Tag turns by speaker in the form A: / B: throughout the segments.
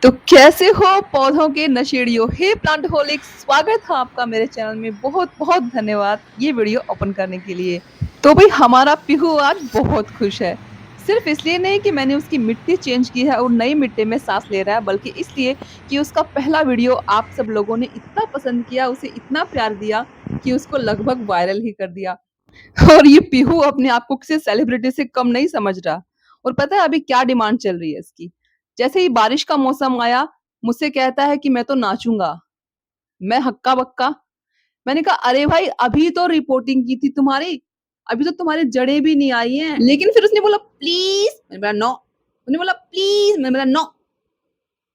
A: तो कैसे हो पौधों के नशेड़ियों? हे प्लांटहोलिक, स्वागत है आपका मेरे चैनल में। बहुत-बहुत धन्यवाद ये वीडियो ओपन करने के लिए। तो भई हमारा पीहू आज बहुत खुश है। सिर्फ इसलिए नहीं कि मैंने उसकी मिट्टी चेंज की है और नई मिट्टी में साँस ले रहा है, बल्कि इसलिए कि उसका पहला वीडियो आप सब लोगों ने इतना पसंद किया, उसे इतना प्यार दिया कि उसको लगभग वायरल ही कर दिया। और ये पीहू अपने आप को किसी सेलिब्रिटी से कम नहीं समझ रहा। और पता है अभी क्या डिमांड चल रही है इसकी? जैसे ही बारिश का मौसम आया, मुझसे कहता है कि मैं तो नाचूँगा। मैं हक्का-बक्का। मैंने कहा अरे भाई अभी तो रिपोर्टिंग की थी तुम्हारी, अभी तो तुम्हारी जड़ें भी नहीं आई हैं। लेकिन फिर उसने बोला प्लीज़, मैंने बोला नो। उसने बोला प्लीज़, मैंने बोला नो।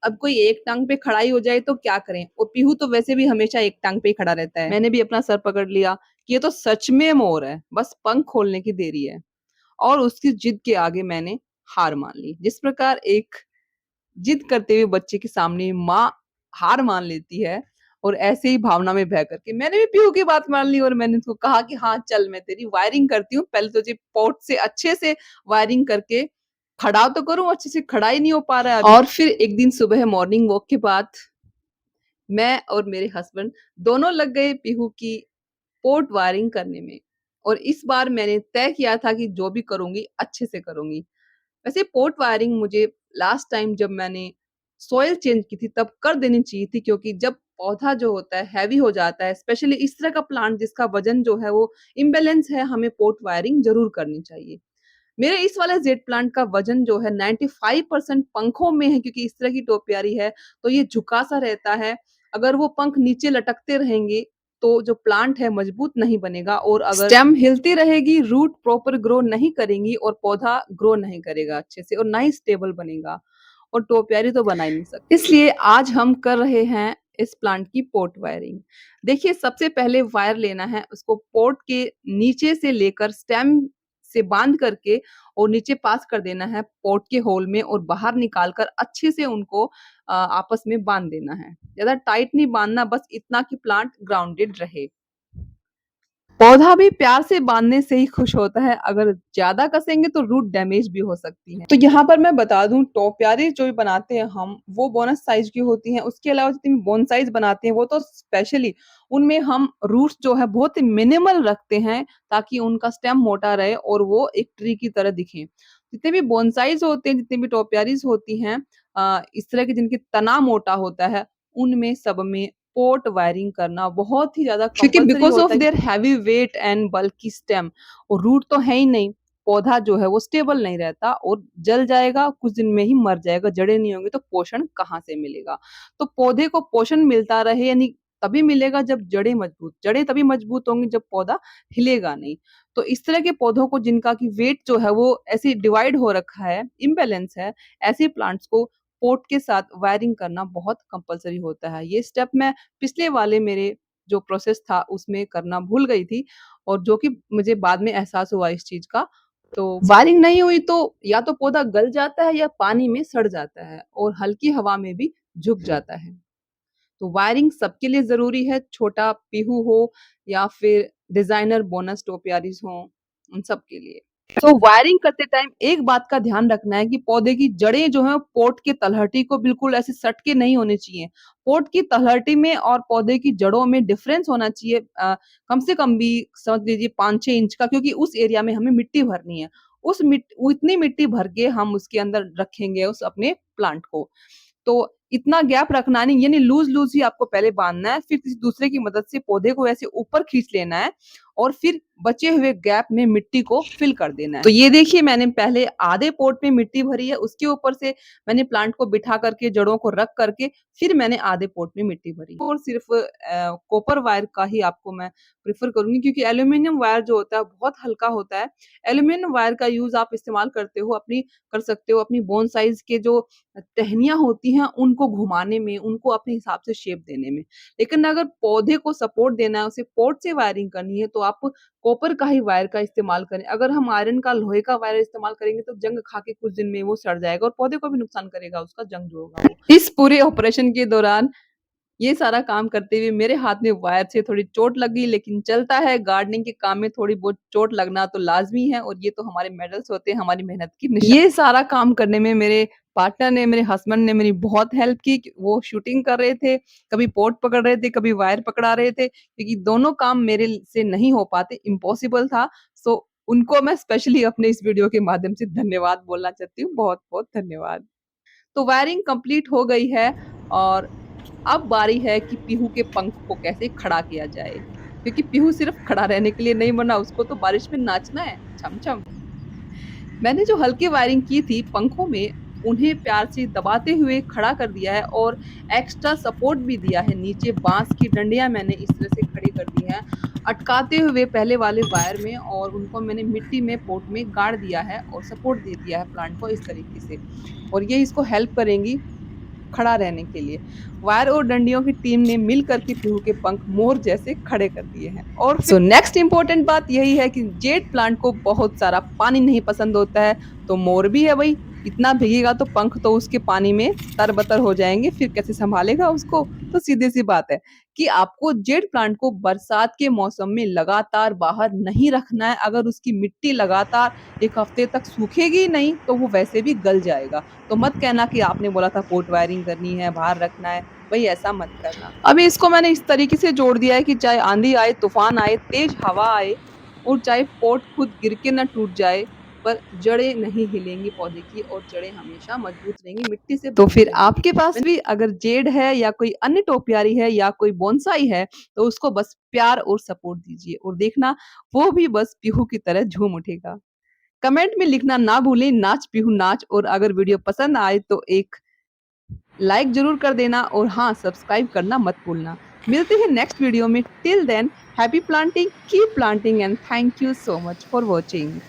A: अब कोई एक टाँग पे खड़ा ही हो जाए तो क्या करें? और पीहू तो वैसे भी हमेशा एक टाँग पे ही खड़ा रहता है। मैंने भी अपना सर पकड़ लिया कि ये तो सच में मोर है, बस पंख खोलने की देरी है। और उसकी जिद के आगे मैंने हार मान ली। जिस प्रकार एक जिद करते हुए बच्चे के सामने माँ हार मान लेती है, और ऐसे ही भावना में बह करके मैंने भी पीहू की बात मान ली और मैंने उसको कहा कि हाँ चल मैं तेरी वायरिंग करती हूँ, पहले तुझे पॉट से अच्छे से वायरिंग करके खड़ा तो करूँ, अच्छे से खड़ा ही नहीं हो पा रहा है अभी। और फिर एक दिन सुबह मॉर्निंग वॉक के बाद मैं और मेरे हस्बैंड दोनों लग गए पीहू की पोर्ट वायरिंग करने में। और इस बार मैंने तय किया था कि जो भी करूँगी अच्छे से करूँगी। वैसे पोर्ट वायरिंग मुझे लास्ट टाइम जब मैंने सॉइल चेंज की थी तब कर देनी चाहिए थी, क्योंकि जब पौधा जो होता है हैवी हो जाता है, स्पेशली इस तरह का प्लांट जिसका वजन जो है वो इम्बैलेंस है, हमें पोर्ट वायरिंग ज़रूर करनी चाहिए। मेरे इस वाले जेड प्लांट का वजन जो है 95% पंखों में है, क्योंकि इस तरह की टोपियारी है तो ये झुका सा रहता है। अगर वो पंख नीचे लटकते रहेंगे तो जो प्लांट है मजबूत नहीं बनेगा, और अगर स्टेम हिलती रहेगी, रूट प्रॉपर ग्रो नहीं करेंगी और पौधा ग्रो नहीं करेगा अच्छे से और ना ही स्टेबल बनेगा, और टोपियारी तो बना ही नहीं सकते। इसलिए आज हम कर रहे हैं इस प्लांट की पॉट वायरिंग। देखिए सबसे पहले वायर लेना है, उसको पॉट के नीचे से लेकर स्टेम से बांध करके और नीचे पास कर देना है पॉट के होल में, और बाहर निकाल कर अच्छे से उनको आपस में बांध देना है। ज़्यादा टाइट नहीं बांधना, बस इतना कि प्लांट ग्राउंडेड रहे। पौधा भी प्यार से बांधने से ही खुश होता है, अगर ज़्यादा कसेंगे तो रूट डैमेज भी हो सकती है। तो यहाँ पर मैं बता दूँ, टोपियारी जो भी बनाते हैं हम, वो बोनस साइज़ की होती हैं। उसके अलावा जितनी बोनसाइज़ बनाते हैं वो तो स्पेशली उनमें हम रूट्स जो है बहुत ही मिनिमल रखते हैं, ताकि उनका स्टेम मोटा रहे और वो एक ट्री की तरह दिखें। जितने भी बोनसाइज़ होते हैं, जितनी भी टोपियारीज़ होती हैं इस तरह के जिनके तना मोटा होता है, उनमें सब में पोर्ट वायरिंग करना बहुत ही ज़्यादा क्योंकि कंपल्सरी बिकॉज़ ऑफ होता है। Their heavy weight and bulky stem, और रूट तो है ही नहीं, पौधा जो है वो स्टेबल नहीं रहता और जल जाएगा, कुछ दिन में ही मर जाएगा, जड़ें नहीं होंगी तो पोषण कहाँ से मिलेगा? तो पौधे को पोषण मिलता रहे, यानी तभी मिलेगा जब जड़ें तभी मजबूत होंगी जब पौधा हिलेगा नहीं। तो इस तरह के पौधों को जिनका कि वेट जो है वो ऐसे डिवाइड हो रखा है, इम्बैलेंस है, ऐसे प्लांट्स को पोर्ट के साथ वायरिंग करना बहुत कंपल्सरी होता है। ये स्टेप मैं पिछले वाले मेरे जो प्रोसेस था उसमें करना भूल गई थी, और जो कि मुझे बाद में एहसास हुआ इस चीज़ का। तो वायरिंग नहीं हुई तो या तो पौधा गल जाता है या पानी में सड़ जाता है और हल्की हवा में भी झुक जाता है। तो वायरिंग सबके लिए ज़रूरी है, छोटा पीहू हो या फिर डिज़ाइनर बोनस टोपियारीज़ हों, उन सब के लिए। तो वायरिंग करते टाइम एक बात का ध्यान रखना है कि पौधे की जड़ें जो हैं पॉट के तलहटी को बिल्कुल ऐसे सट के नहीं होनी चाहिए। पॉट की तलहटी में और पौधे की जड़ों में डिफरेंस होना चाहिए, कम से कम भी समझ लीजिए 5-6 इंच का, क्योंकि उस एरिया में हमें मिट्टी भरनी है। उतनी मिट्टी भर के हम उसके अंदर रखेंगे उस अपने प्लांट को। तो इतना गैप रखना नहीं, यानी लूज़-लूज़ ही आपको पहले बाँधना है, फिर किसी दूसरे की मदद से पौधे को ऐसे ऊपर खींच लेना है और फिर बचे हुए गैप में मिट्टी को फिल कर देना है। तो ये देखिए मैंने पहले आधे पॉट में मिट्टी भरी है, उसके ऊपर से मैंने प्लांट को बिठा करके जड़ों को रख करके फिर मैंने आधे पॉट में मिट्टी भरी। और सिर्फ़ कॉपर वायर का ही आपको मैं प्रेफ़र करूँगी, क्योंकि एल्यूमीनियम वायर जो होता है बहुत हल्का होता है। एल्यूमीनियम वायर का यूज़ आप इस्तेमाल कर सकते हो अपनी बोन साइज़ के जो टहनियाँ होती हैं उनको घुमाने में, उनको अपने हिसाब से शेप देने में। लेकिन अगर पौधे को सपोर्ट देना है, उसे पॉट से वायरिंग करनी है तो आप कॉपर का ही वायर का इस्तेमाल करें। अगर हम आयरन का, लोहे का वायर इस्तेमाल करेंगे तो जंग खा के कुछ दिन में वो सड़ जाएगा और पौधे को भी नुकसान करेगा, उसका जंग जो होगा वो। इस पूरे ऑपरेशन के दौरान ये सारा काम करते हुए मेरे हाथ में वायर से थोड़ी चोट लग गई, लेकिन चलता है, गार्डनिंग के काम में थोड़ी बहुत चोट लगना तो लाज़मी है, और ये तो हमारे मेडल्स होते हैं, हमारी मेहनत की निशानी। ये सारा काम करने में मेरे पार्टनर ने, मेरे हस्बैंड ने मेरी बहुत हेल्प की कि वो शूटिंग कर रहे थे, कभी पॉट पकड़ रहे थे, कभी वायर पकड़ा रहे थे, क्योंकि दोनों काम मेरे से नहीं हो पाते, इम्पॉसिबल था। सो उनको मैं स्पेशली अपने इस वीडियो के माध्यम से धन्यवाद बोलना चाहती हूँ। बहुत-बहुत धन्यवाद। तो वायरिंग कंप्लीट हो गई है और अब बारी है कि पीहू के पंख को कैसे खड़ा किया जाए, क्योंकि पीहू सिर्फ खड़ा रहने के लिए नहीं बना, उसको तो बारिश में नाचना है, छम छम। मैंने जो हल्की वायरिंग की थी पंखों में, उन्हें प्यार से दबाते हुए खड़ा कर दिया है और एक्स्ट्रा सपोर्ट भी दिया है। नीचे बाँस की डंडियाँ मैंने इस तरह से खड़ी कर दी हैं, अटकाते हुए पहले वाले वायर में, और उनको मैंने मिट्टी में पॉट में गाड़ दिया है और सपोर्ट दे दिया है प्लांट को इस तरीके से, और ये इसको हेल्प करेंगी खड़ा रहने के लिए। वायर और डंडियों की टीम ने मिल कर के पीहू के पंख मोर जैसे खड़े कर दिए हैं। और सो नेक्स्ट इम्पोर्टेंट बात यही है कि जेड प्लांट को बहुत सारा पानी नहीं पसंद होता है, तो मोर भी है भई, इतना भीगेगा तो पंख तो उसके पानी में तरबतर हो जाएँगे, फिर कैसे सँभालेगा उसको? तो सीधी-सी बात है कि आपको जेड प्लांट को बरसात के मौसम में लगातार बाहर नहीं रखना है। अगर उसकी मिट्टी लगातार 1 हफ्ते तक सूखेगी नहीं, तो वो वैसे भी गल जाएगा। तो मत कहना कि आपने बोला था पॉट वायरिंग करनी है, बाहर रखना है, भई ऐसा मत करना। अभी इसको मैंने इस तरीके से जोड़ दिया है कि चाहे आंधी आए, तूफान आए, तेज हवा आए और चाहे पॉट खुद गिर के ना टूट जाए, पर जड़ें नहीं हिलेंगी पौधे की, और जड़ें हमेशा मजबूत रहेंगी, मिट्टी से तो फिर आपके पास भी अगर जेड है या कोई अन्य टोपियारी है या कोई बोनसाई है, तो उसको बस प्यार और सपोर्ट दीजिए और देखना वो भी बस पीहू की तरह झूम उठेगा। कमेंट में लिखना ना भूलें, नाच पीहू नाच, और अगर वीडियो पसंद आए तो एक लाइक ज़रूर कर देना, और हाँ, सब्सक्राइब करना मत भूलना। मिलते हैं नेक्स्ट वीडियो में, till than happy planting, keep planting and thank you so much for watching.